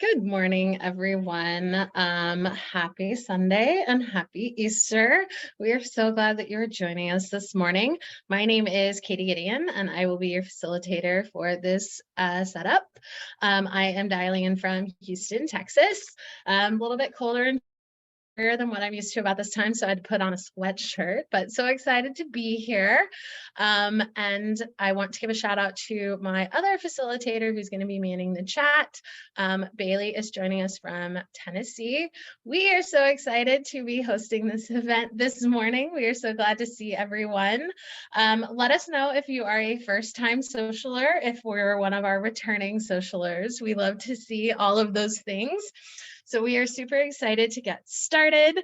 Good morning, everyone. Happy Sunday and happy Easter. We are so glad that you're joining us this morning. My name is Katie Gideon, and I will be your facilitator for this setup. I am dialing in from Houston, Texas. A little bit colder and than what I'm used to about this time, so I had to put on a sweatshirt, but so excited to be here. And I want to give a shout out to my other facilitator who's going to be manning the chat. Bailey is joining us from Tennessee. We are so excited to be hosting this event this morning. We are so glad to see everyone. Let us know if you are a first-time socialer, if we're one of our returning socialers. We love to see all of those things. So we are super excited to get started.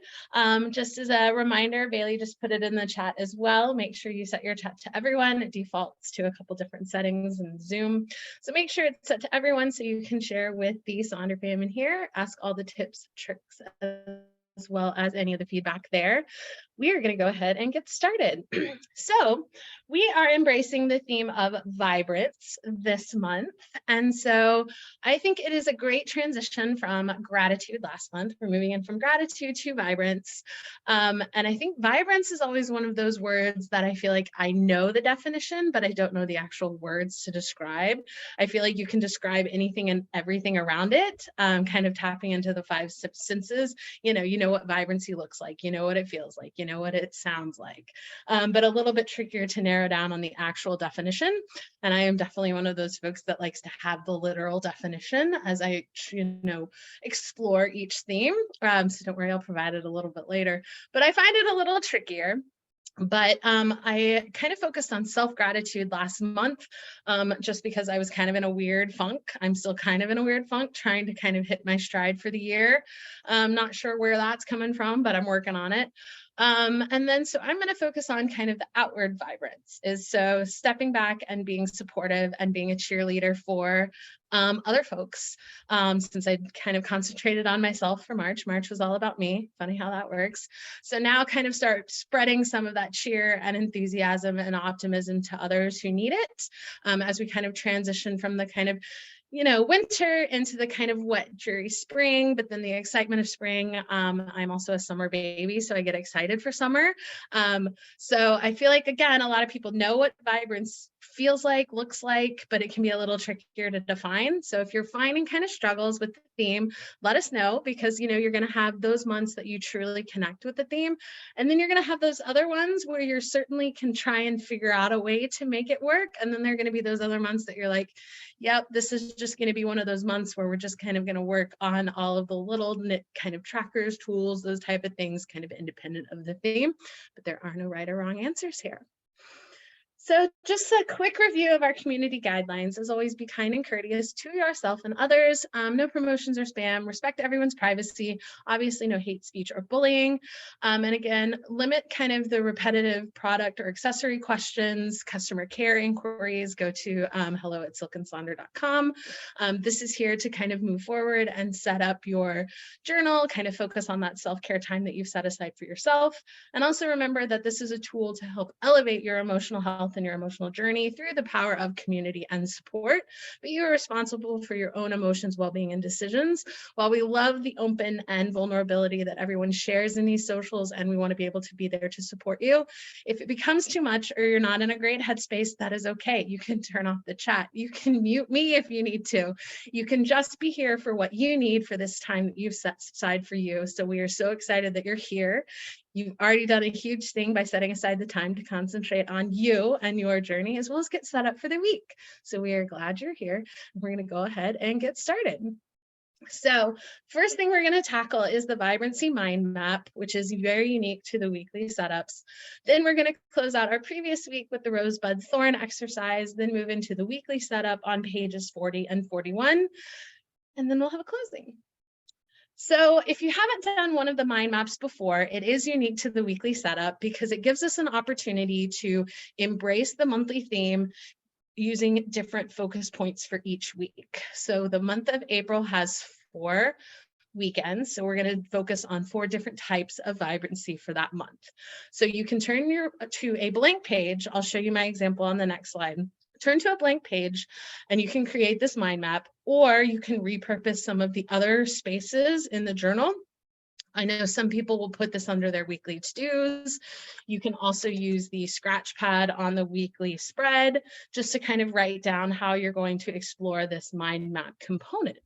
Just as a reminder, Bailey just put it in the chat as well. Make sure you set your chat to everyone. It defaults to a couple different settings in Zoom. So make sure it's set to everyone so you can share with the Sonder fam in here, ask all the tips, tricks, as well as any of the feedback there. We are going to go ahead and get started. So we are embracing the theme of vibrance this month. And so I think it is a great transition from gratitude last month. We're moving in from gratitude to vibrance. And I think vibrance is always one of those words that I feel like I know the definition, but I don't know the actual words to describe. I feel like you can describe anything and everything around it, kind of tapping into the five senses. You know what vibrancy looks like, you know what it feels like, you know what it sounds like, but a little bit trickier to narrow down on the actual definition. And I am definitely one of those folks that likes to have the literal definition as I, explore each theme. So don't worry, I'll provide it a little bit later, but I find it a little trickier. But I kind of focused on self-gratitude last month, just because I was kind of in a weird funk. I'm still kind of in a weird funk, trying to kind of hit my stride for the year. I'm not sure where that's coming from, but I'm working on it. And then, so I'm going to focus on kind of the outward vibrance, is so stepping back and being supportive and being a cheerleader for other folks. Since I kind of concentrated on myself for March was all about me. Funny how that works. So now kind of start spreading some of that cheer and enthusiasm and optimism to others who need it, as we kind of transition from the kind of winter into the kind of wet, dreary spring, but then the excitement of spring. I'm also a summer baby, so I get excited for summer. So I feel like, again, a lot of people know what vibrance feels like, looks like, but it can be a little trickier to define. So if you're finding kind of struggles with the theme, let us know, because you're going to have those months that you truly connect with the theme, and then you're going to have those other ones where you certainly can try and figure out a way to make it work, and then there are going to be those other months that you're like, yep, this is just going to be one of those months where we're just kind of going to work on all of the little kind of trackers, tools, those type of things, kind of independent of the theme, but there are no right or wrong answers here. So just a quick review of our community guidelines. As always, be kind and courteous to yourself and others. No promotions or spam. Respect everyone's privacy. Obviously, no hate speech or bullying. And again, limit kind of the repetitive product or accessory questions, customer care inquiries. Go to hello@silkandsonder.com. This is here to kind of move forward and set up your journal, kind of focus on that self-care time that you've set aside for yourself. And also remember that this is a tool to help elevate your emotional health and your emotional journey through the power of community and support, but you are responsible for your own emotions, well-being, and decisions. While we love the open and vulnerability that everyone shares in these socials, and we want to be able to be there to support you, if it becomes too much or you're not in a great headspace, that is okay. You can turn off the chat. You can mute me if you need to. You can just be here for what you need for this time that you've set aside for you. So we are so excited that you're here. You've already done a huge thing by setting aside the time to concentrate on you and your journey, as well as get set up for the week. So we are glad you're here. We're going to go ahead and get started. So first thing we're going to tackle is the vibrancy mind map, which is very unique to the weekly setups. Then we're going to close out our previous week with the rosebud thorn exercise, then move into the weekly setup on pages 40 and 41, and then we'll have a closing. So if you haven't done one of the mind maps before, it is unique to the weekly setup because it gives us an opportunity to embrace the monthly theme using different focus points for each week. So the month of April has 4 weekends. So we're going to focus on 4 different types of vibrancy for that month. So you can turn to a blank page. I'll show you my example on the next slide. turn to a blank page and you can create this mind map, or you can repurpose some of the other spaces in the journal. I know some people will put this under their weekly to-dos. You can also use the scratch pad on the weekly spread just to kind of write down how you're going to explore this mind map component.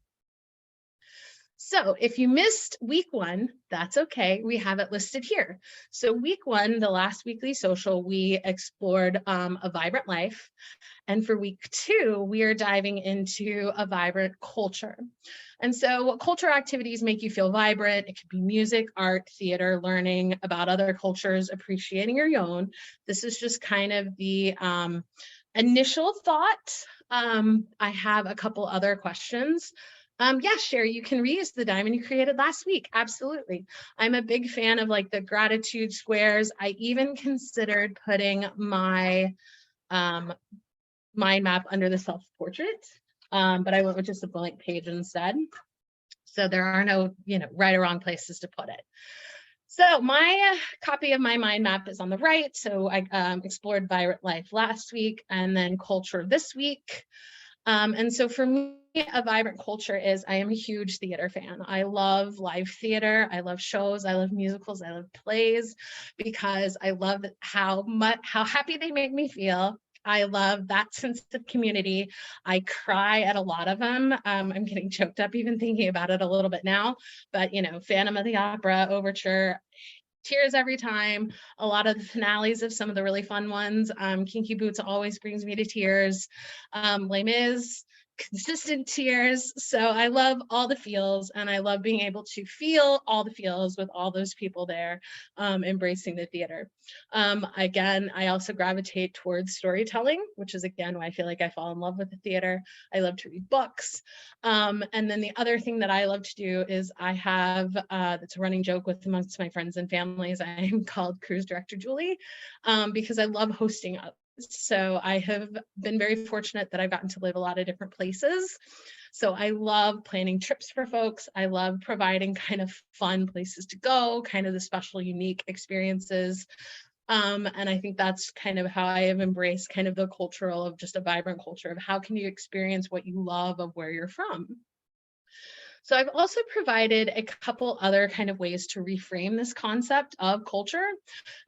So if you missed week 1, that's okay. We have it listed here. So week 1, the last weekly social, we explored a vibrant life. And for week 2, we are diving into a vibrant culture. And so what culture activities make you feel vibrant? It could be music, art, theater, learning about other cultures, appreciating your own. This is just kind of the initial thought. I have a couple other questions. Yeah, Sherry, you can reuse the diamond you created last week. Absolutely. I'm a big fan of like the gratitude squares. I even considered putting my mind map under the self-portrait, but I went with just a blank page instead. So there are no, right or wrong places to put it. So my copy of my mind map is on the right. So I explored vibrant life last week and then culture this week. And so for me, a vibrant culture is I am a huge theater fan. I love live theater. I love shows. I love musicals. I love plays because I love how happy they make me feel. I love that sense of community. I cry at a lot of them. I'm getting choked up even thinking about it a little bit now, but Phantom of the Opera, Overture, tears every time. A lot of the finales of some of the really fun ones. Kinky Boots always brings me to tears. Les Mis, consistent tears. So I love all the feels, and I love being able to feel all the feels with all those people there, embracing the theater. Again, I also gravitate towards storytelling, which is again why I feel like I fall in love with the theater. I love to read books. And then the other thing that I love to do is I have, that's a running joke with amongst my friends and families, I am called Cruise Director Julie, because I love hosting up. So I have been very fortunate that I've gotten to live a lot of different places. So I love planning trips for folks. I love providing kind of fun places to go, kind of the special, unique experiences. And I think that's kind of how I have embraced kind of the cultural of just a vibrant culture of how can you experience what you love of where you're from. So I've also provided a couple other kind of ways to reframe this concept of culture.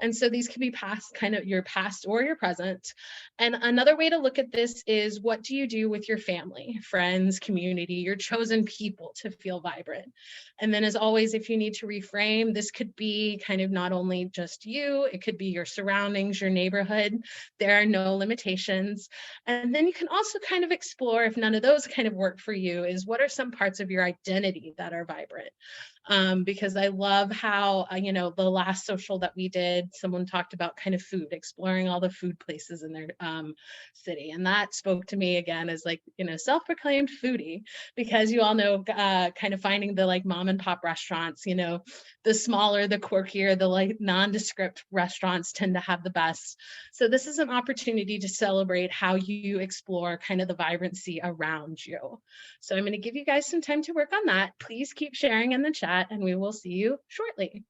And so these can be past, kind of your past or your present. And another way to look at this is what do you do with your family, friends, community, your chosen people to feel vibrant? And then as always, if you need to reframe, this could be kind of not only just you, it could be your surroundings, your neighborhood. There are no limitations. And then you can also kind of explore, if none of those kind of work for you, is what are some parts of your identity that are vibrant? Because I love how, the last social that we did, someone talked about kind of food, exploring all the food places in their city. And that spoke to me again as like, self-proclaimed foodie, because you all know kind of finding the like mom and pop restaurants, the smaller, the quirkier, the like nondescript restaurants tend to have the best. So this is an opportunity to celebrate how you explore kind of the vibrancy around you. So I'm going to give you guys some time to work on that. Please keep sharing in the chat and we will see you shortly.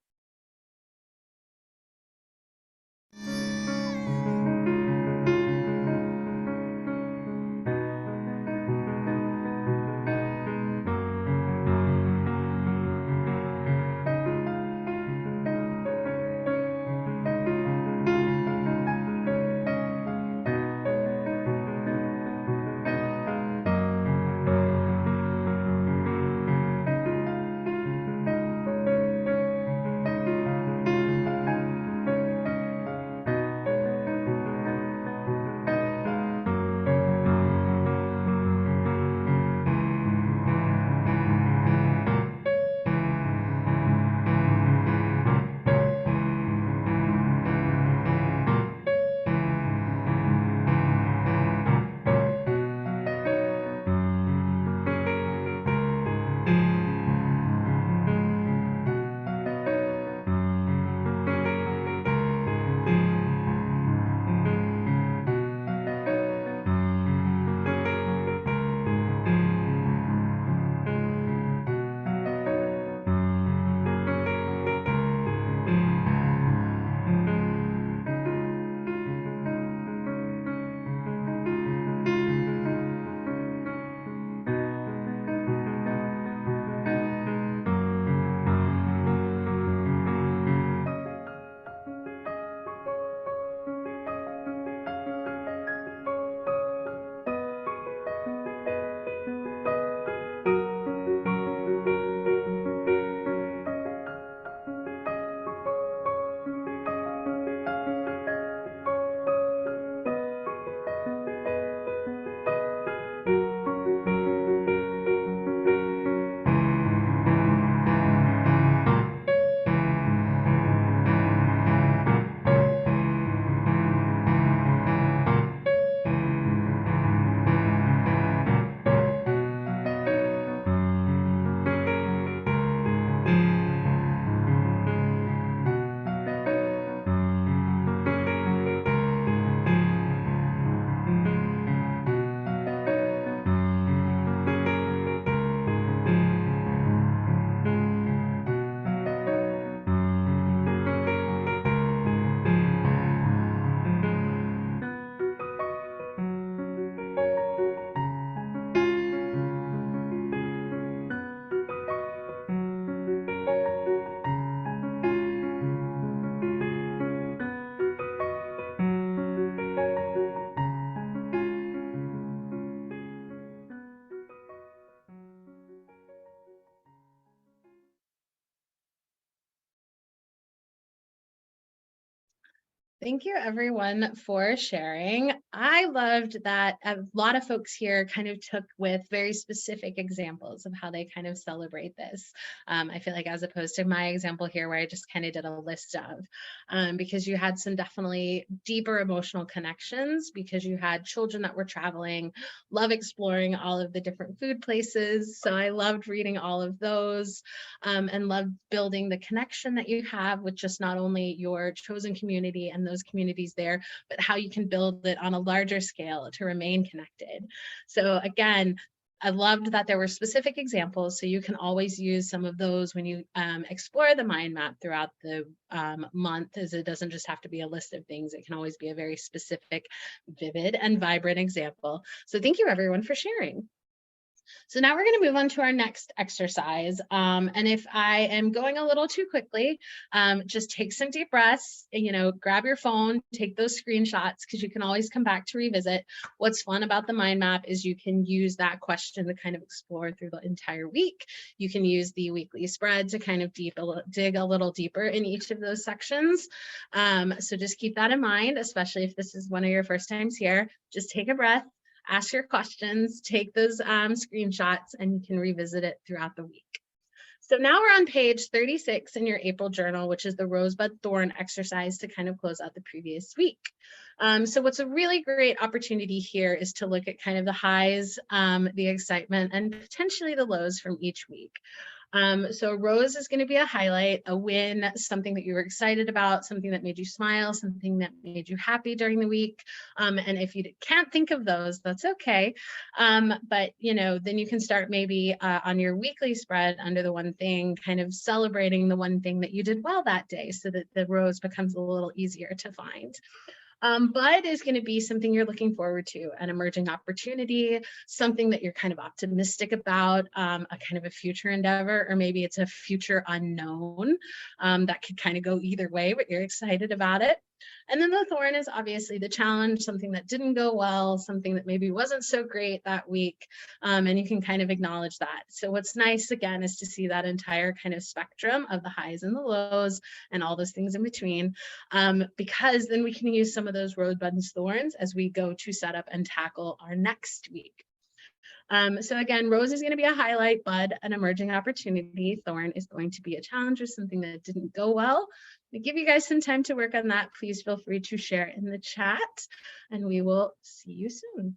Thank you everyone for sharing. I loved that a lot of folks here kind of took with very specific examples of how they kind of celebrate this. I feel like as opposed to my example here where I just kind of did a list of, because you had some definitely deeper emotional connections because you had children that were traveling, love exploring all of the different food places. So I loved reading all of those, and loved building the connection that you have with just not only your chosen community and those communities there, but how you can build it on a larger scale to remain connected. So again, I loved that there were specific examples, so you can always use some of those when you explore the mind map throughout the month, as it doesn't just have to be a list of things. It can always be a very specific, vivid, and vibrant example. So thank you everyone for sharing. So now we're going to move on to our next exercise. And if I am going a little too quickly, just take some deep breaths, grab your phone, take those screenshots because you can always come back to revisit. What's fun about the mind map is you can use that question to kind of explore through the entire week. You can use the weekly spread to kind of dig a little deeper in each of those sections. So just keep that in mind, especially if this is one of your first times here. Just take a breath, ask your questions, take those screenshots, and you can revisit it throughout the week. So now we're on page 36 in your April journal, which is the rosebud thorn exercise to kind of close out the previous week. So what's a really great opportunity here is to look at kind of the highs, the excitement, and potentially the lows from each week. So a rose is going to be a highlight, a win, something that you were excited about, something that made you smile, something that made you happy during the week. And if you can't think of those, that's okay. But then you can start maybe on your weekly spread under the one thing, kind of celebrating the one thing that you did well that day so that the rose becomes a little easier to find. Bud is going to be something you're looking forward to, an emerging opportunity, something that you're kind of optimistic about, a kind of a future endeavor, or maybe it's a future unknown that could kind of go either way, but you're excited about it. And then the thorn is obviously the challenge, something that didn't go well, something that maybe wasn't so great that week, and you can kind of acknowledge that. So what's nice, again, is to see that entire kind of spectrum of the highs and the lows and all those things in between, because then we can use some of those rosebud and thorns as we go to set up and tackle our next week. So again, rose is going to be a highlight, bud, an emerging opportunity, thorn is going to be a challenge or something that didn't go well. I give you guys some time to work on that. Please feel free to share in the chat, and we will see you soon.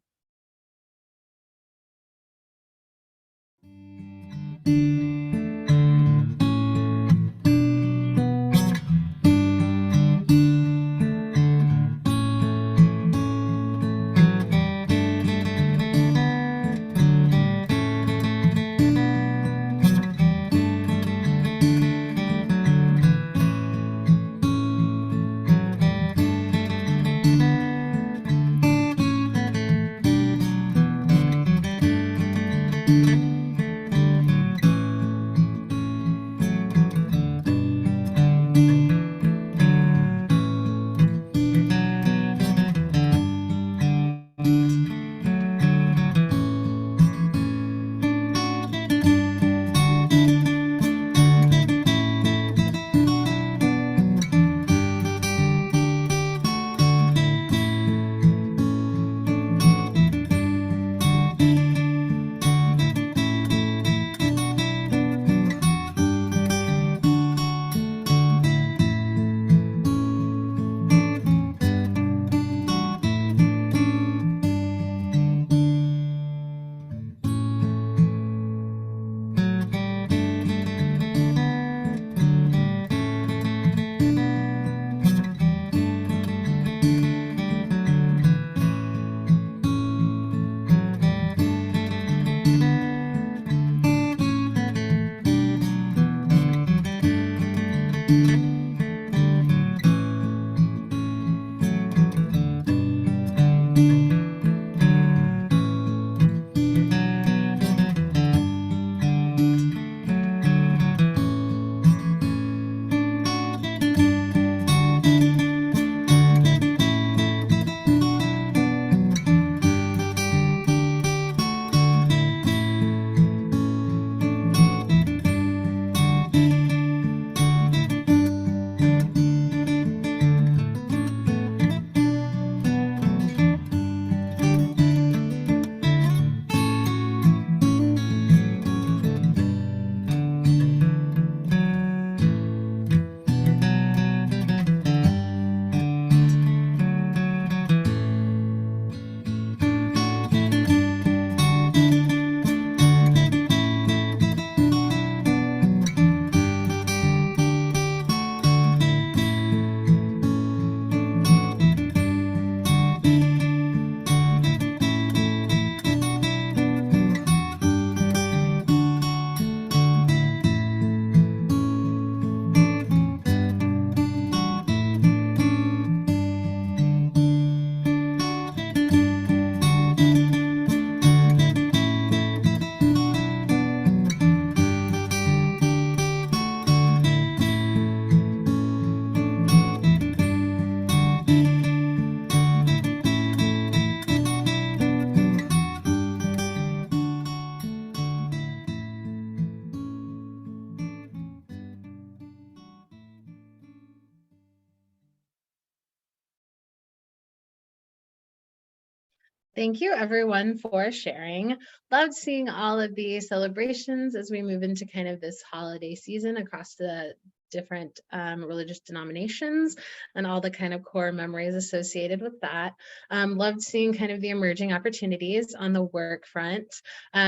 Thank you everyone for sharing. Loved seeing all of the celebrations as we move into kind of this holiday season across the different religious denominations and all the kind of core memories associated with that. Loved seeing kind of the emerging opportunities on the work front,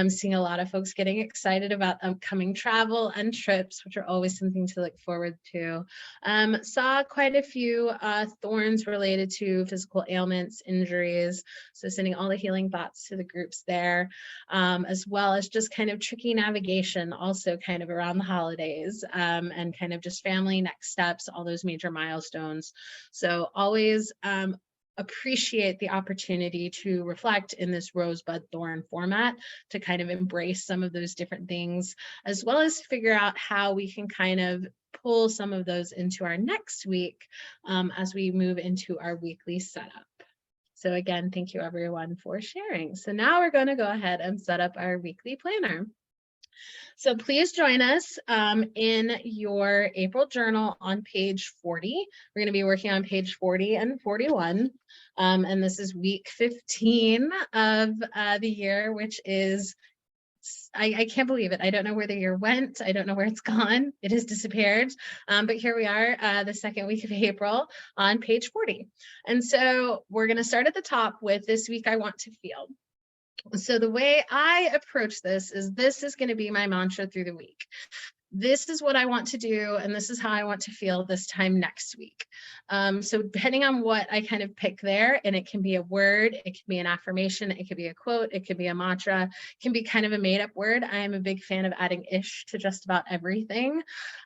seeing a lot of folks getting excited about upcoming travel and trips, which are always something to look forward to. Saw quite a few thorns related to physical ailments, injuries, so sending all the healing thoughts to the groups there, as well as just kind of tricky navigation also kind of around the holidays, and kind of just family next steps, all those major milestones. So always appreciate the opportunity to reflect in this rosebud thorn format, to kind of embrace some of those different things, as well as figure out how we can kind of pull some of those into our next week as we move into our weekly setup. So again, thank you everyone for sharing. So now we're going to go ahead and set up our weekly planner. So please join us in your April journal on page 40. We're going to be working on page 40 and 41. And this is week 15 of the year, which is, I can't believe it. I don't know where the year went. I don't know where it's gone. It has disappeared. But here we are, the second week of April on page 40. And so we're going to start at the top with this week I want to feel. So the way I approach this is going to be my mantra through the week. This is what I want to do, and this is how I want to feel this time next week. So depending on what I kind of pick there, and it can be a word, it can be an affirmation, it could be a quote, it could be a mantra, it can be kind of a made up word. I am a big fan of adding ish to just about everything.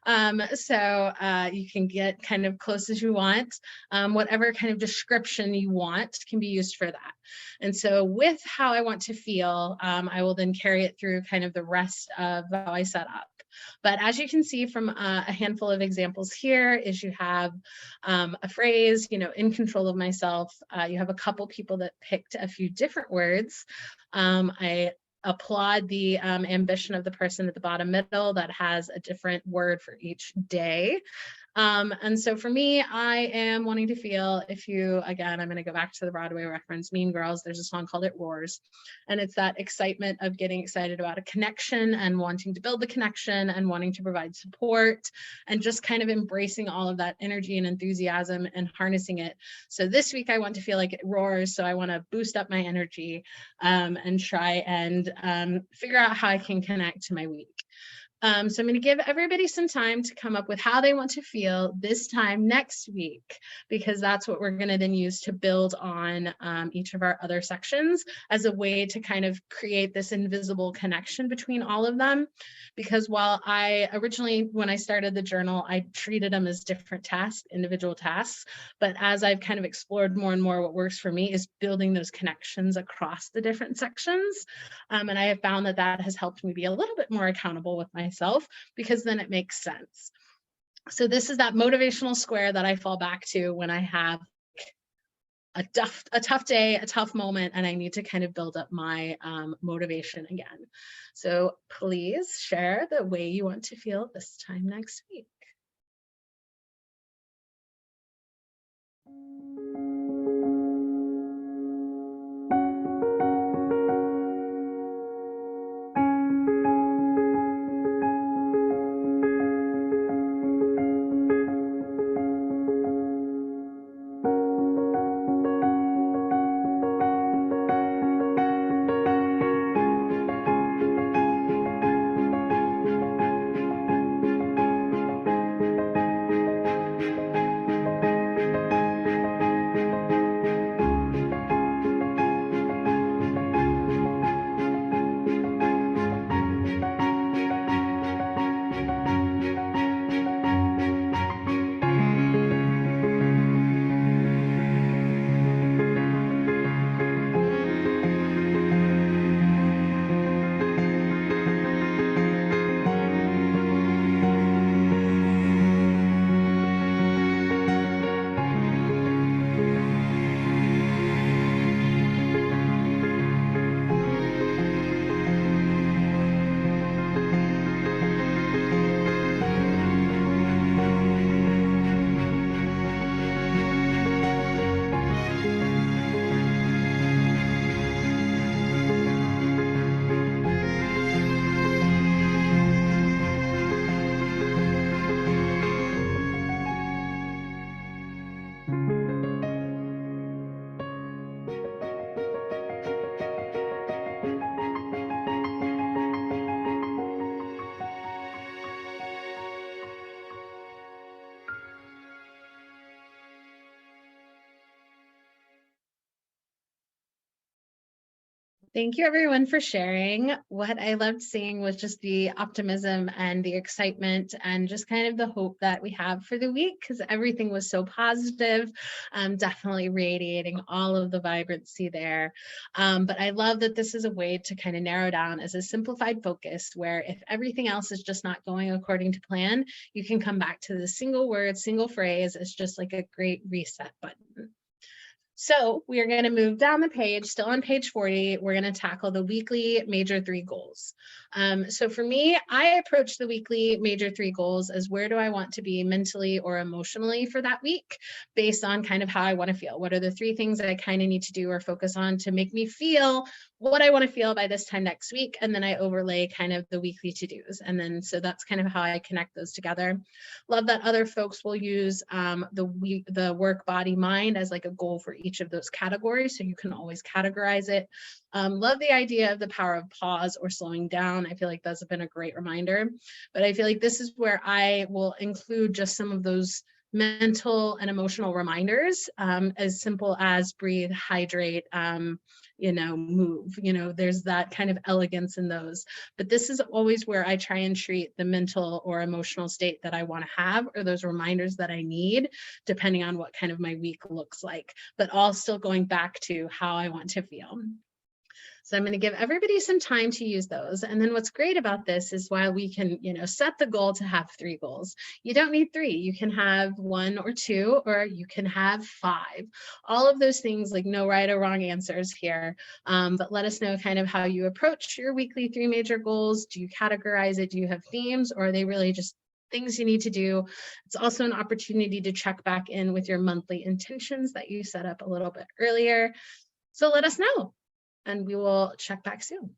So you can get kind of close as you want. Whatever kind of description you want can be used for that. And so with how I want to feel, I will then carry it through kind of the rest of how I set up. But as you can see from a handful of examples here is you have a phrase, in control of myself. You have a couple people that picked a few different words. I applaud the ambition of the person at the bottom middle that has a different word for each day. And so for me, I am wanting to feel, again, I'm going to go back to the Broadway reference, Mean Girls, there's a song called It Roars. And it's that excitement of getting excited about a connection and wanting to build the connection and wanting to provide support and just kind of embracing all of that energy and enthusiasm and harnessing it. So this week I want to feel like it roars. So I want to boost up my energy and try and figure out how I can connect to my week. So I'm going to give everybody some time to come up with how they want to feel this time next week, because that's what we're going to then use to build on each of our other sections as a way to kind of create this invisible connection between all of them. Because while I originally, when I started the journal, I treated them as different tasks, individual tasks. But as I've kind of explored more and more, what works for me is building those connections across the different sections. And I have found that that has helped me be a little bit more accountable with myself, because then it makes sense. So this is that motivational square that I fall back to when I have a tough day, a tough moment, and I need to kind of build up my motivation again. So please share the way you want to feel this time next week. Thank you everyone for sharing. What I loved seeing was just the optimism and the excitement and just kind of the hope that we have for the week because everything was so positive, definitely radiating all of the vibrancy there. But I love that this is a way to kind of narrow down as a simplified focus where if everything else is just not going according to plan, you can come back to the single word, single phrase. It's just like a great reset button. So we are going to move down the page, still on page 40. We're going to tackle the weekly major 3 goals. So for me, I approach the weekly major 3 goals as where do I want to be mentally or emotionally for that week based on kind of how I want to feel. What are the 3 things that I kind of need to do or focus on to make me feel what I want to feel by this time next week. And then I overlay kind of the weekly to-dos. And then so that's kind of how I connect those together. Love that other folks will use the work, body, mind as like a goal for each of those categories. So you can always categorize it. Love the idea of the power of pause or slowing down. I feel like that's been a great reminder, but I feel like this is where I will include just some of those mental and emotional reminders, as simple as breathe, hydrate, move, there's that kind of elegance in those. But this is always where I try and treat the mental or emotional state that I want to have, or those reminders that I need, depending on what kind of my week looks like, but all still going back to how I want to feel. So I'm going to give everybody some time to use those. And then what's great about this is while we can, set the goal to have 3 goals, you don't need 3. You can have 1 or 2, or you can have 5. All of those things, like no right or wrong answers here. But let us know kind of how you approach your weekly 3 major goals. Do you categorize it? Do you have themes, or are they really just things you need to do? It's also an opportunity to check back in with your monthly intentions that you set up a little bit earlier. So let us know, and we will check back soon.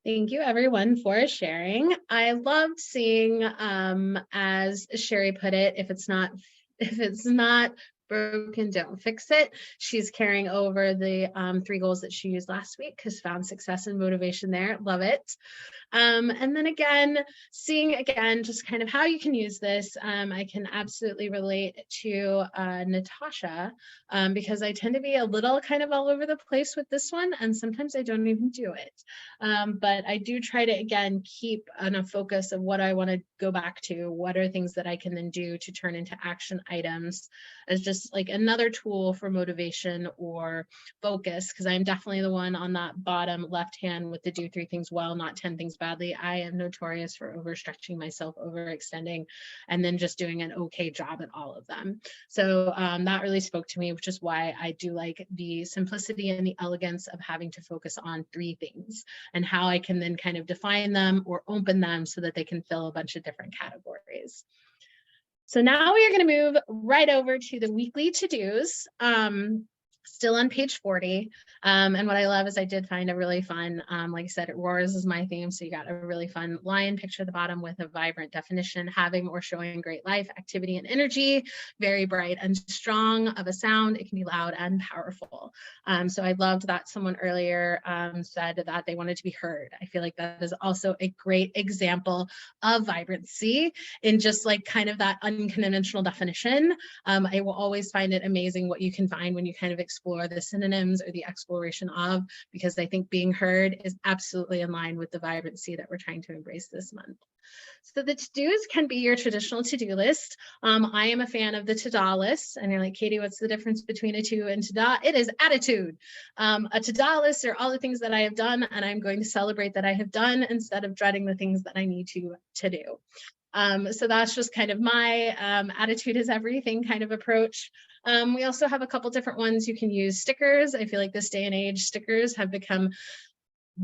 Thank you everyone for sharing. I loved seeing, as Sherry put it, if it's not broken, don't fix it. She's carrying over the 3 goals that she used last week because found success and motivation there. Love it. And then again, seeing again, just kind of how you can use this. I can absolutely relate to Natasha, because I tend to be a little kind of all over the place with this one, and sometimes I don't even do it. But I do try to, again, keep on a focus of what I want to go back to. What are things that I can then do to turn into action items as just like another tool for motivation or focus, because I'm definitely the one on that bottom left hand with the do 3 things well, not 10 things badly. I am notorious for overstretching myself, overextending, and then just doing an okay job at all of them. So that really spoke to me, which is why I do like the simplicity and the elegance of having to focus on 3 things and how I can then kind of define them or open them so that they can fill a bunch of different categories. So now we are going to move right over to the weekly to-dos. Still on page 40. And what I love is I did find a really fun, like I said, it roars is my theme. So you got a really fun lion picture at the bottom with a vibrant definition, having or showing great life, activity, and energy, very bright and strong of a sound. It can be loud and powerful. So I loved that someone earlier said that they wanted to be heard. I feel like that is also a great example of vibrancy in just like kind of that unconventional definition. I will always find it amazing what you can find when you kind of explore the synonyms or the exploration of, because I think being heard is absolutely in line with the vibrancy that we're trying to embrace this month. So the to-dos can be your traditional to-do list. I am a fan of the to-do list. And you're like, Katie, what's the difference between a to and to-do? It is attitude. A to-do list are all the things that I have done, and I'm going to celebrate that I have done instead of dreading the things that I need to do. So that's just kind of my attitude is everything kind of approach. We also have a couple different ones. You can use stickers. I feel like this day and age, stickers have become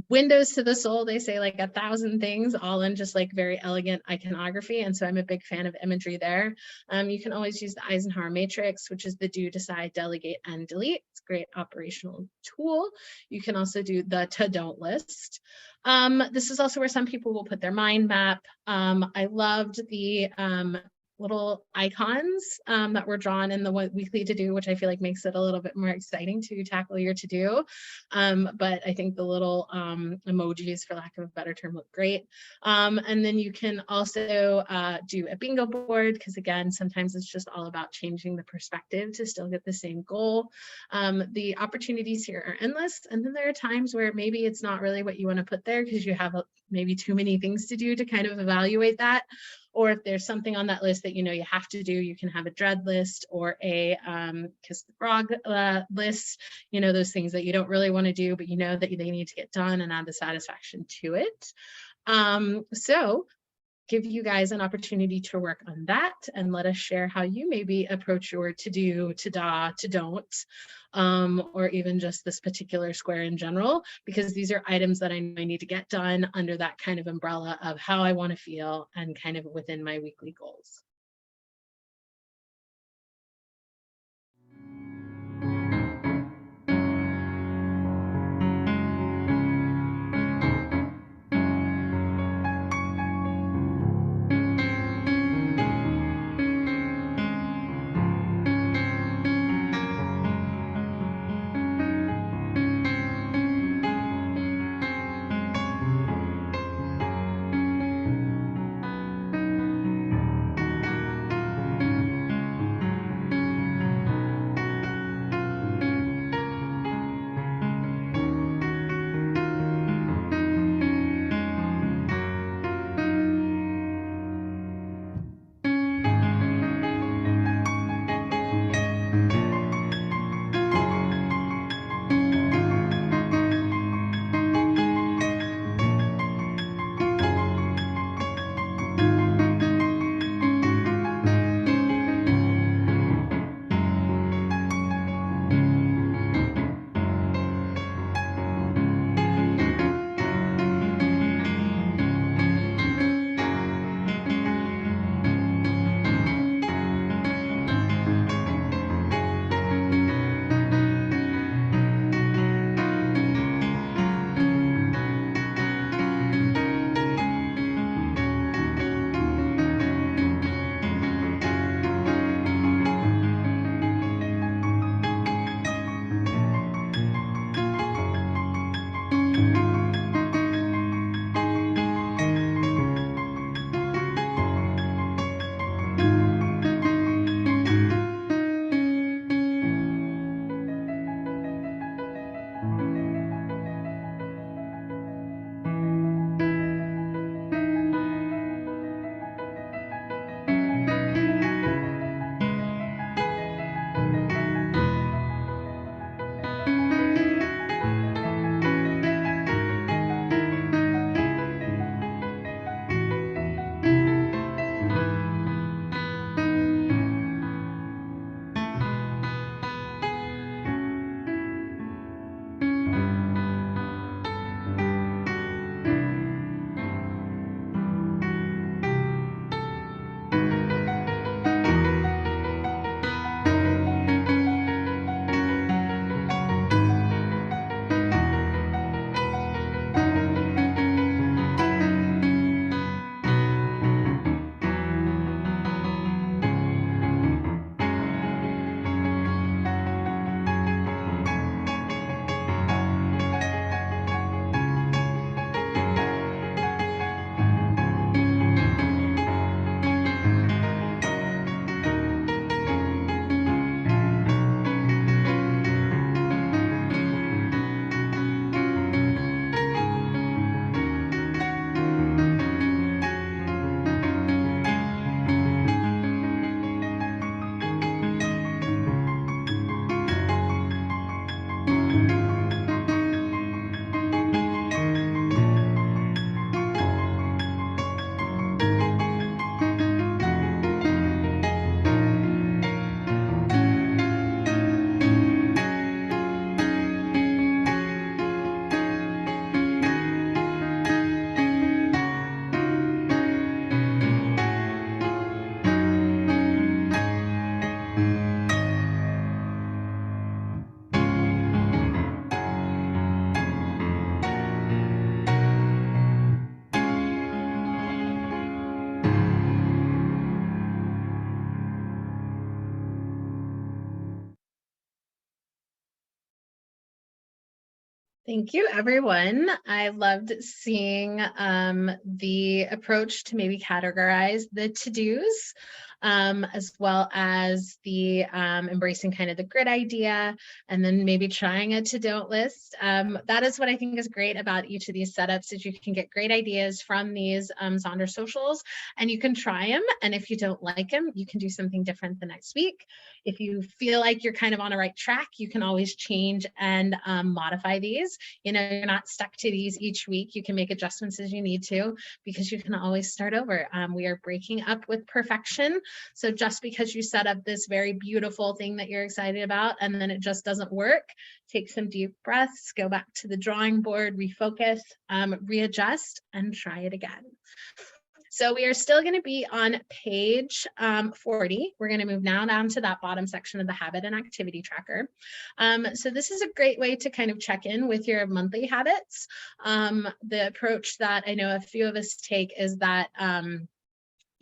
windows to the soul. They say like 1,000 things all in just like very elegant iconography. And so I'm a big fan of imagery there. You can always use the Eisenhower matrix, which is the do, decide, delegate, and delete. It's a great operational tool. You can also do the to don't list. This is also where some people will put their mind map. I loved the little icons that were drawn in the weekly to do, which I feel like makes it a little bit more exciting to tackle your to do. But I think the little emojis, for lack of a better term, look great. And then you can also do a bingo board, because again, sometimes it's just all about changing the perspective to still get the same goal. The opportunities here are endless. And then there are times where maybe it's not really what you want to put there because you have maybe too many things to do to kind of evaluate that. Or if there's something on that list that you know you have to do, you can have a dread list or a kiss the frog list, you know, those things that you don't really want to do, but you know that they need to get done and add the satisfaction to it. So give you guys an opportunity to work on that and let us share how you maybe approach your to do, to da, to don't, or even just this particular square in general, because these are items that I know I need to get done under that kind of umbrella of how I want to feel and kind of within my weekly goals. Thank you, everyone. I loved seeing the approach to maybe categorize the to-dos, as well as the embracing kind of the grid idea, and then maybe trying a to-don't list. That is what I think is great about each of these setups, is you can get great ideas from these Sonder socials, and you can try them. And if you don't like them, you can do something different the next week. If you feel like you're kind of on a right track, you can always change and modify these. You're not stuck to these each week. You can make adjustments as you need to, because you can always start over. We are breaking up with perfection. So just because you set up this very beautiful thing that you're excited about and then it just doesn't work, take some deep breaths, go back to the drawing board, refocus, readjust, and try it again. So we are still going to be on page 40. We're going to move now down to that bottom section of the habit and activity tracker. So this is a great way to kind of check in with your monthly habits. The approach that I know a few of us take is that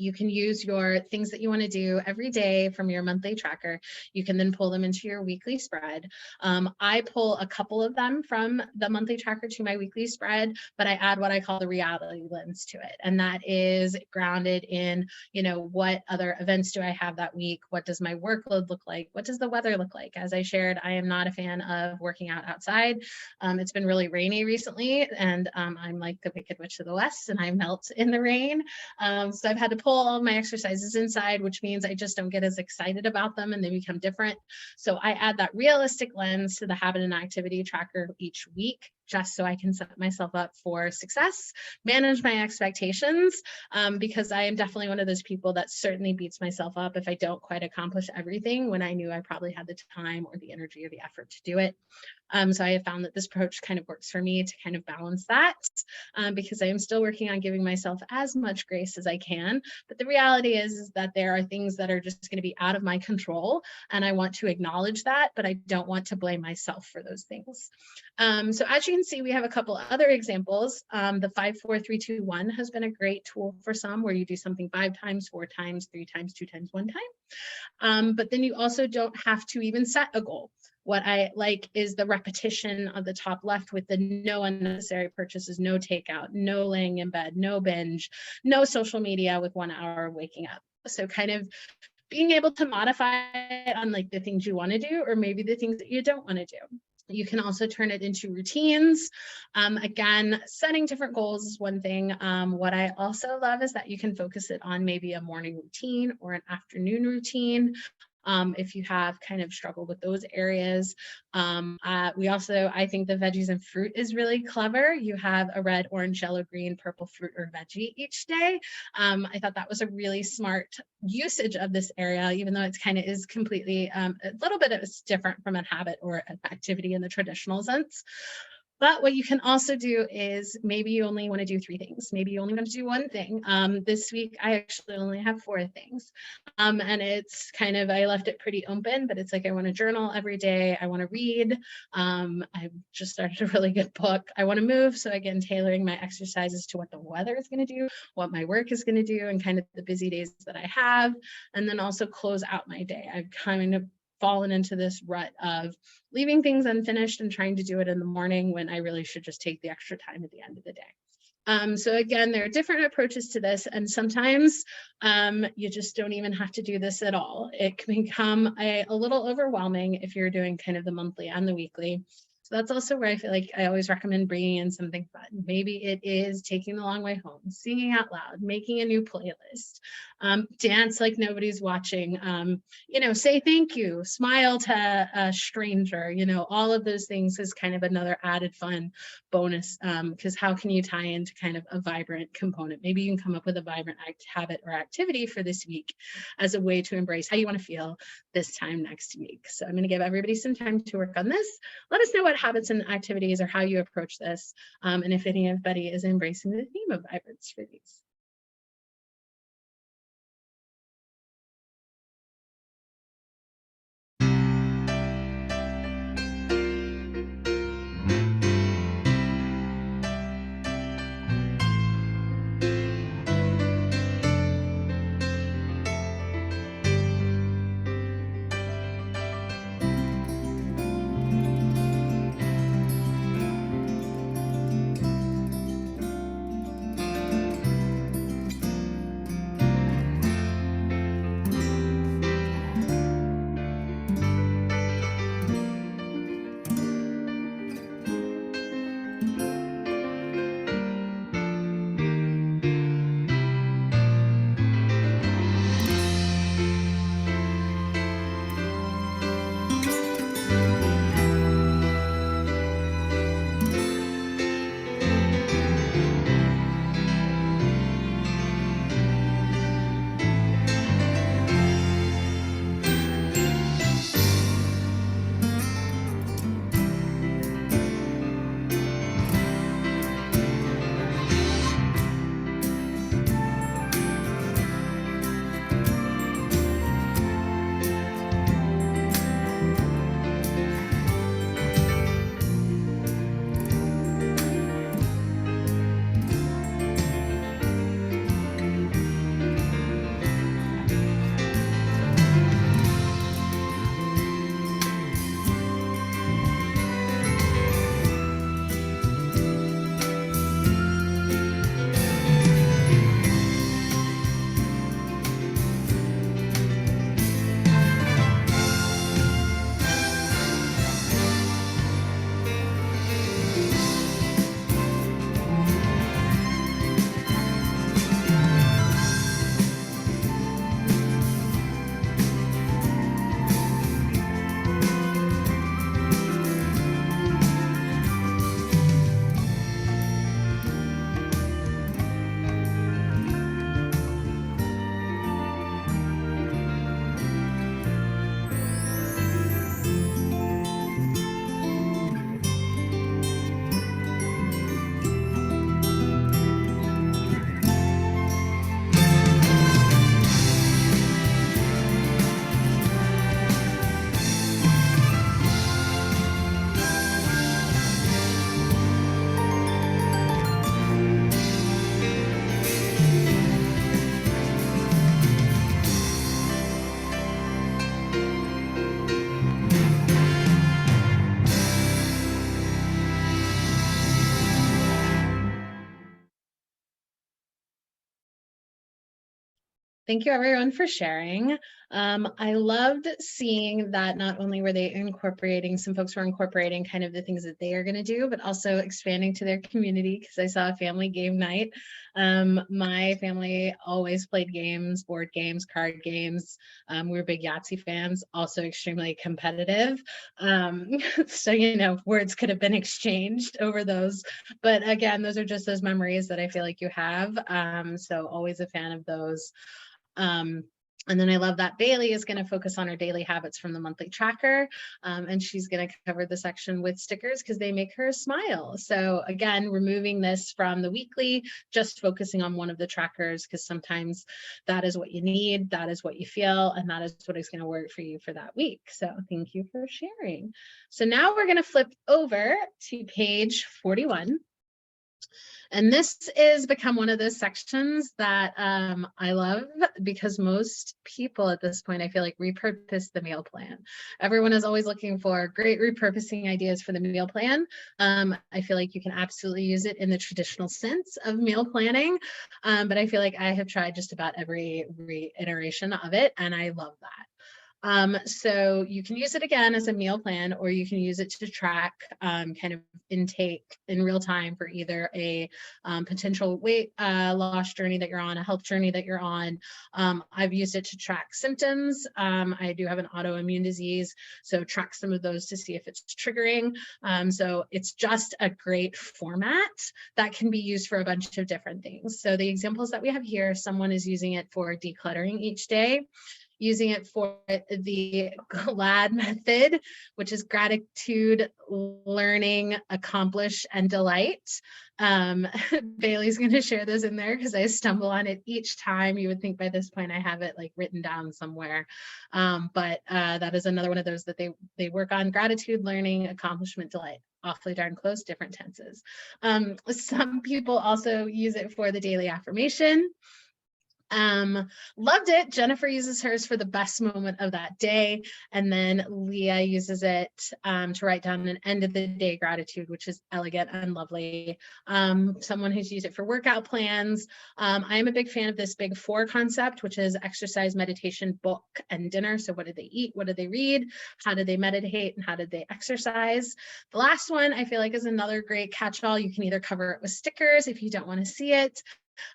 you can use your things that you want to do every day from your monthly tracker. You can then pull them into your weekly spread. I pull a couple of them from the monthly tracker to my weekly spread, but I add what I call the reality lens to it. And that is grounded in, what other events do I have that week? What does my workload look like? What does the weather look like? As I shared, I am not a fan of working out outside. It's been really rainy recently, and I'm like the Wicked Witch of the West, and I melt in the rain. So I've had to pull all of my exercises inside, which means I just don't get as excited about them and they become different. So I add that realistic lens to the habit and activity tracker each week, just so I can set myself up for success, manage my expectations, because I am definitely one of those people that certainly beats myself up if I don't quite accomplish everything when I knew I probably had the time or the energy or the effort to do it. So I have found that this approach kind of works for me to kind of balance that, because I am still working on giving myself as much grace as I can. But the reality is that there are things that are just going to be out of my control, and I want to acknowledge that, but I don't want to blame myself for those things. So as you can see, we have a couple other examples. The 5, 4, 3, 2, 1 has been a great tool for some, where you do something 5 times, 4 times, 3 times, 2 times, 1 time. But then you also don't have to even set a goal. What I like is the repetition of the top left with the no unnecessary purchases, no takeout, no laying in bed, no binge, no social media with 1 hour of waking up. So kind of being able to modify it on like the things you want to do, or maybe the things that you don't want to do. You can also turn it into routines. Again, setting different goals is one thing. What I also love is that you can focus it on maybe a morning routine or an afternoon routine. If you have kind of struggled with those areas. I think the veggies and fruit is really clever. You have a red, orange, yellow, green, purple fruit or veggie each day. I thought that was a really smart usage of this area, even though it's kind of is completely a little bit of it's different from a habit or an activity in the traditional sense. But what you can also do is maybe you only want to do 3 things. Maybe you only want to do 1 thing. This week, I actually only have 4 things. And it's kind of, I left it pretty open, but it's like, I want to journal every day. I want to read. I've just started a really good book. I want to move. So again, tailoring my exercises to what the weather is going to do, what my work is going to do, and kind of the busy days that I have. And then also close out my day. I've kind of fallen into this rut of leaving things unfinished and trying to do it in the morning when I really should just take the extra time at the end of the day. So again, there are different approaches to this, and sometimes you just don't even have to do this at all. It can become a little overwhelming if you're doing kind of the monthly and the weekly. So that's also where I feel like I always recommend bringing in something fun. Maybe it is taking the long way home, singing out loud, making a new playlist, dance like nobody's watching, say thank you, smile to a stranger, all of those things is kind of another added fun bonus, because how can you tie into kind of a vibrant component? Maybe you can come up with a vibrant habit or activity for this week as a way to embrace how you want to feel this time next week. So I'm going to give everybody some time to work on this. Let us know what habits and activities or how you approach this, and if anybody is embracing the theme of vibrance for these. Thank you everyone for sharing. I loved seeing that not only were they incorporating, some folks were incorporating kind of the things that they are going to do, but also expanding to their community, because I saw a family game night. My family always played games, board games, card games. We were big Yahtzee fans, also extremely competitive. So, words could have been exchanged over those. But again, those are just those memories that I feel like you have. So always a fan of those. And then I love that Bailey is going to focus on her daily habits from the monthly tracker. And she's going to cover the section with stickers because they make her smile. So again, removing this from the weekly, just focusing on one of the trackers, because sometimes that is what you need, that is what you feel, and that is what is going to work for you for that week. So thank you for sharing. So now we're going to flip over to page 41. And this is become one of those sections that I love, because most people at this point, I feel like, repurpose the meal plan. Everyone is always looking for great repurposing ideas for the meal plan. I feel like you can absolutely use it in the traditional sense of meal planning, but I feel like I have tried just about every reiteration of it, and I love that. So you can use it again as a meal plan, or you can use it to track kind of intake in real time for either a potential weight loss journey that you're on, a health journey that you're on. I've used it to track symptoms. I do have an autoimmune disease, so track some of those to see if it's triggering. So it's just a great format that can be used for a bunch of different things. So the examples that we have here, someone is using it for decluttering each day, using it for the GLAD method, which is gratitude, learning, accomplish, and delight. Bailey's going to share this in there because I stumble on it each time. You would think by this point I have it like written down somewhere. But that is another one of those that they work on: gratitude, learning, accomplishment, delight. Awfully darn close, different tenses. Some people also use it for the daily affirmation. Loved it. Jennifer uses hers for the best moment of that day. And then Leah uses it to write down an end of the day gratitude, which is elegant and lovely. Someone who's used it for workout plans. I am a big fan of this Big Four concept, which is exercise, meditation, book, and dinner. So what did they eat? What did they read? How did they meditate? And how did they exercise? The last one I feel like is another great catch-all. You can either cover it with stickers if you don't want to see it.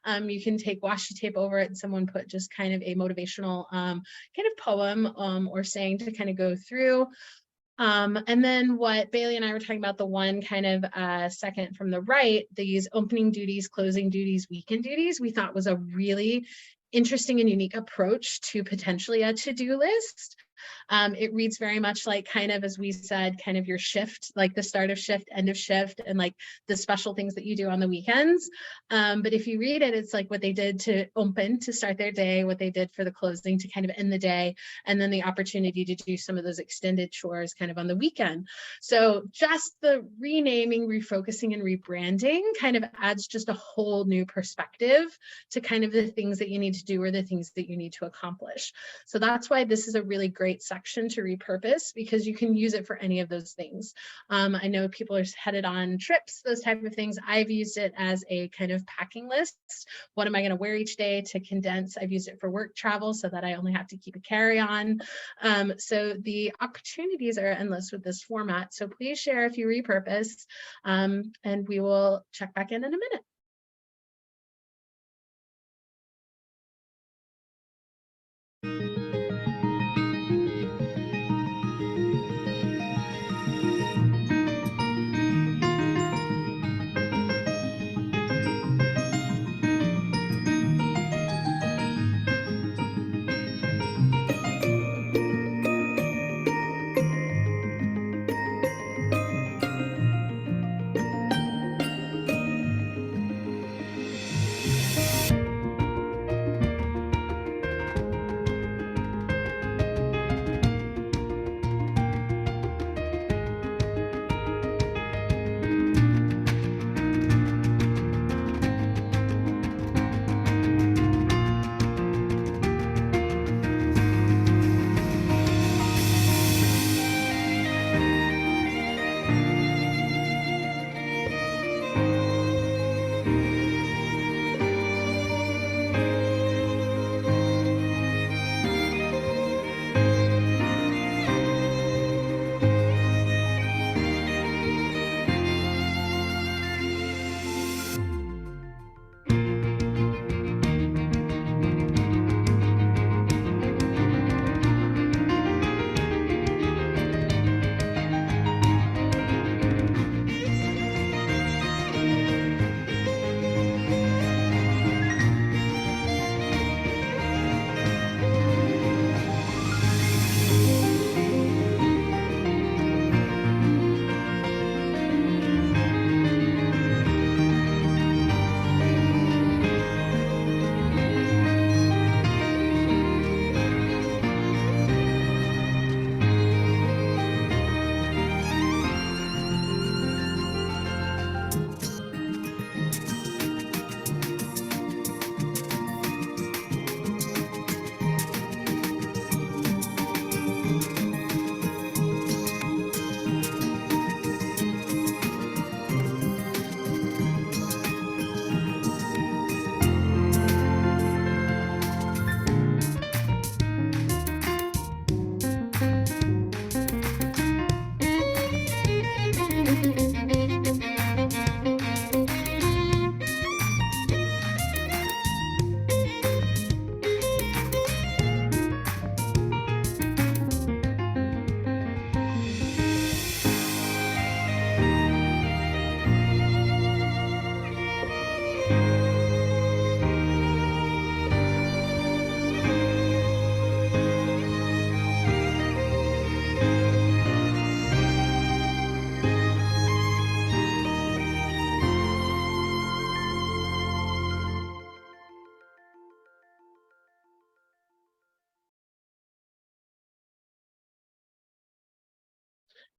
You can take washi tape over it and someone put just kind of a motivational kind of poem or saying to kind of go through. And then what Bailey and I were talking about, the one kind of second from the right, these opening duties, closing duties, weekend duties, we thought was a really interesting and unique approach to potentially a to-do list. It reads very much like, kind of, as we said, kind of your shift, like the start of shift, end of shift, and like the special things that you do on the weekends. But if you read it, it's like what they did to open, to start their day, what they did for the closing to kind of end the day, and then the opportunity to do some of those extended chores kind of on the weekend. So just the renaming, refocusing, and rebranding kind of adds just a whole new perspective to kind of the things that you need to do or the things that you need to accomplish. So that's why this is a really great section to repurpose, because you can use it for any of those things. I know people are headed on trips, those type of things. I've used it as a kind of packing list. What am I going to wear each day to condense? I've used it for work travel so that I only have to keep a carry-on. So the opportunities are endless with this format. So please share if you repurpose, and we will check back in a minute.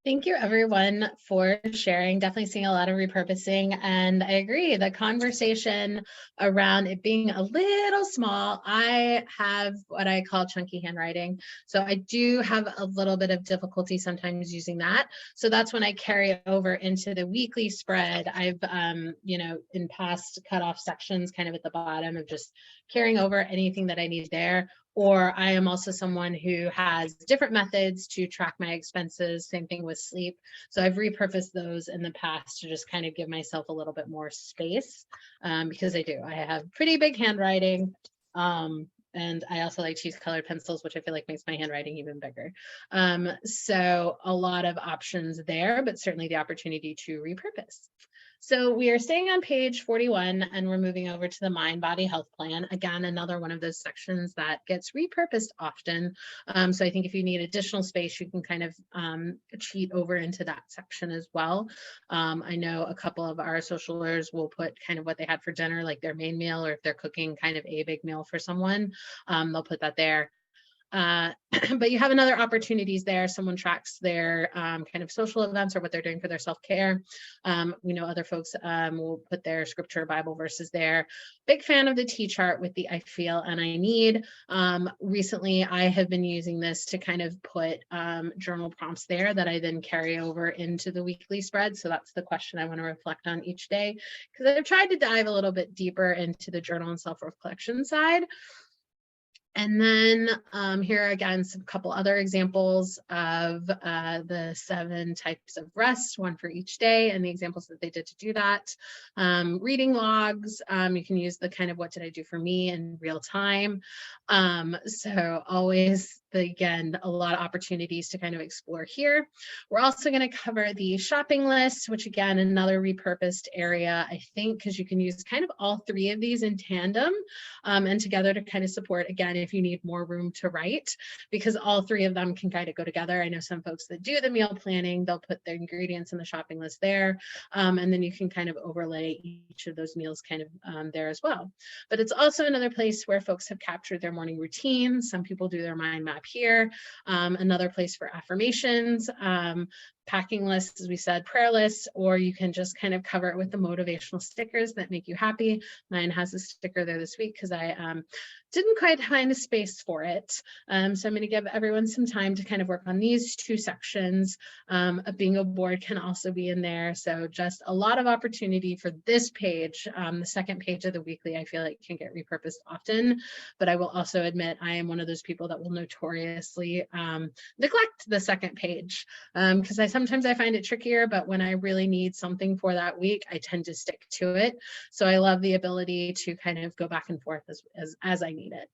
Thank you everyone for sharing. Definitely seeing a lot of repurposing. And I agree, the conversation around it being a little small, I have what I call chunky handwriting. So I do have a little bit of difficulty sometimes using that. So that's when I carry over into the weekly spread. I've, in past cut off sections kind of at the bottom of just carrying over anything that I need there. Or I am also someone who has different methods to track my expenses, same thing with sleep. So I've repurposed those in the past to just kind of give myself a little bit more space because I have pretty big handwriting. And I also like cheese colored pencils, which I feel like makes my handwriting even bigger. So a lot of options there, but certainly the opportunity to repurpose. So we are staying on page 41 and we're moving over to the Mind Body Health Plan. Again, another one of those sections that gets repurposed often. So I think if you need additional space, you can kind of cheat over into that section as well. I know a couple of our socialers will put kind of what they had for dinner, like their main meal, or if they're cooking kind of a big meal for someone, they'll put that there. But you have another opportunities there. Someone tracks their kind of social events or what they're doing for their self-care. We know other folks will put their scripture Bible verses there. Big fan of the T-chart with the I feel and I need. Recently, I have been using this to kind of put journal prompts there that I then carry over into the weekly spread. So that's the question I want to reflect on each day, because I've tried to dive a little bit deeper into the journal and self-reflection side. And then here again, some couple other examples of the 7 types of rest, one for each day, and the examples that they did to do that. Reading logs, you can use the kind of what did I do for me in real time. So always, again, a lot of opportunities to kind of explore here. We're also going to cover the shopping list, which again, another repurposed area, I think, because you can use kind of all 3 of these in tandem and together to kind of support, again, if you need more room to write, because all 3 of them can kind of go together. I know some folks that do the meal planning, they'll put their ingredients in the shopping list there, and then you can kind of overlay each of those meals kind of there as well. But it's also another place where folks have captured their morning routine. Some people do their mind map here. Another place for affirmations, packing lists, as we said, prayer lists, or you can just kind of cover it with the motivational stickers that make you happy. Mine has a sticker there this week because I didn't quite find a space for it. So I'm going to give everyone some time to kind of work on these 2 sections. A bingo board can also be in there. So just a lot of opportunity for this page. The second page of the weekly, I feel like can get repurposed often, but I will also admit I am one of those people that will notoriously neglect the second page because sometimes I find it trickier, but when I really need something for that week, I tend to stick to it. So I love the ability to kind of go back and forth as I need it.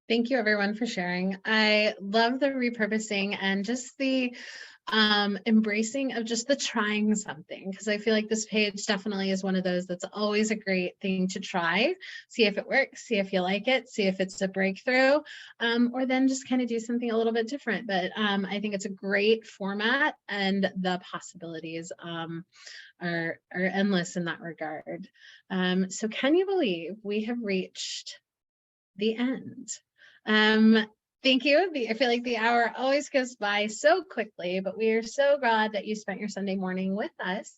Thank you everyone for sharing. I love the repurposing and just the embracing of just the trying something, because I feel like this page definitely is one of those that's always a great thing to try, see if it works, see if you like it, see if it's a breakthrough, or then just kind of do something a little bit different. But I think it's a great format, and the possibilities are endless in that regard. So can you believe we have reached the end? Um, Thank you. I feel like the hour always goes by so quickly, but we are so glad that you spent your Sunday morning with us.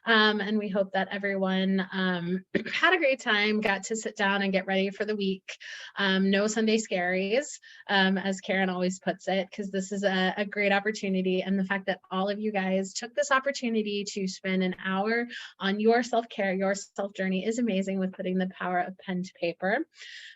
And we hope that everyone had a great time, got to sit down and get ready for the week. No Sunday scaries, as Karen always puts it, because this is a great opportunity. And the fact that all of you guys took this opportunity to spend an hour on your self-care, your self-journey is amazing, with putting the power of pen to paper.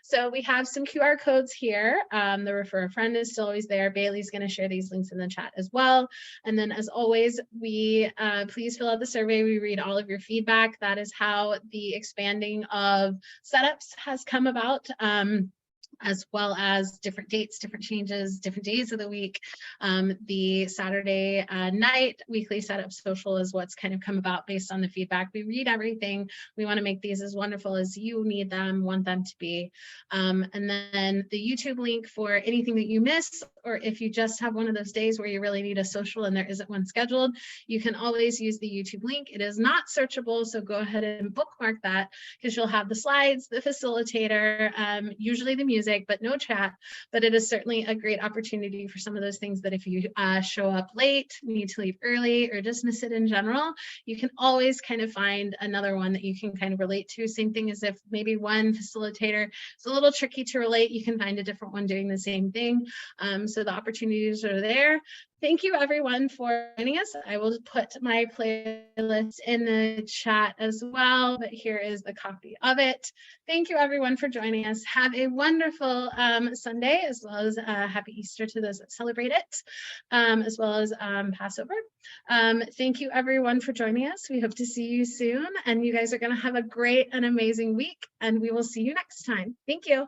So we have some QR codes here. The refer a friend is still always there. Bailey's going to share these links in the chat as well. And then as always, we please fill out the survey. We read all of your feedback. That is how the expanding of setups has come about. As well as different dates, different changes, different days of the week. The Saturday night weekly setup social is what's kind of come about based on the feedback. We read everything. We want to make these as wonderful as you need them, want them to be. And then the YouTube link for anything that you miss, or if you just have one of those days where you really need a social and there isn't one scheduled, you can always use the YouTube link. It is not searchable, so go ahead and bookmark that, because you'll have the slides, the facilitator, usually the music, but no chat. But it is certainly a great opportunity for some of those things that if you show up late, need to leave early, or just miss it in general, you can always kind of find another one that you can kind of relate to. Same thing as if maybe one facilitator is a little tricky to relate, you can find a different one doing the same thing. So the opportunities are there. Thank you everyone for joining us. I will put my playlist in the chat as well, but here is the copy of it. Thank you everyone for joining us. Have a wonderful Sunday, as well as happy Easter to those that celebrate it, as well as Passover. Thank you everyone for joining us. We hope to see you soon, and you guys are going to have a great and amazing week, and we will see you next time. Thank you.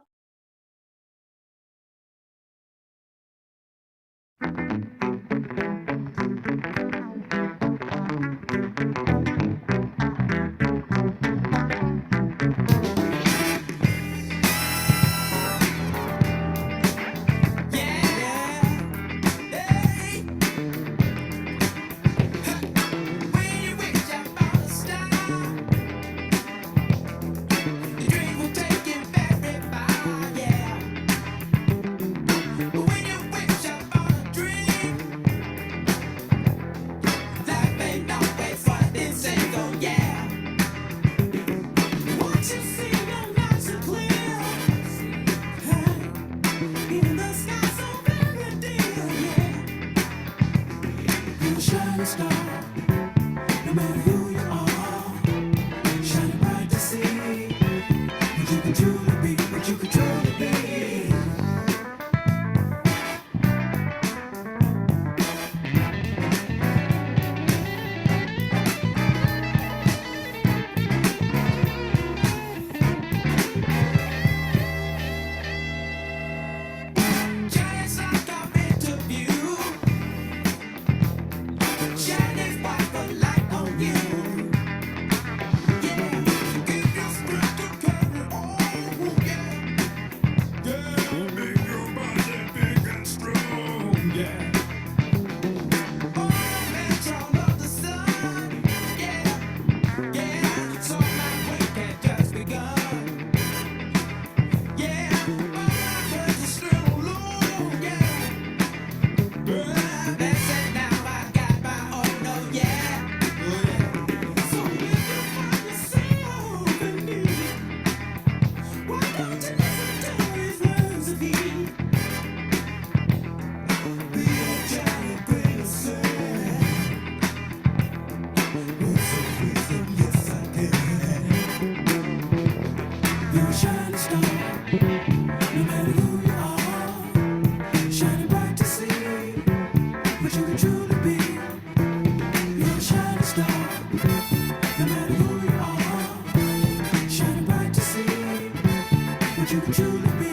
You can truly be.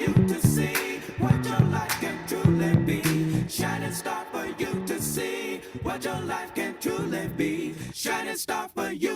you to see what your life can truly be. Shining star for you to see what your life can truly be. Shining star for you.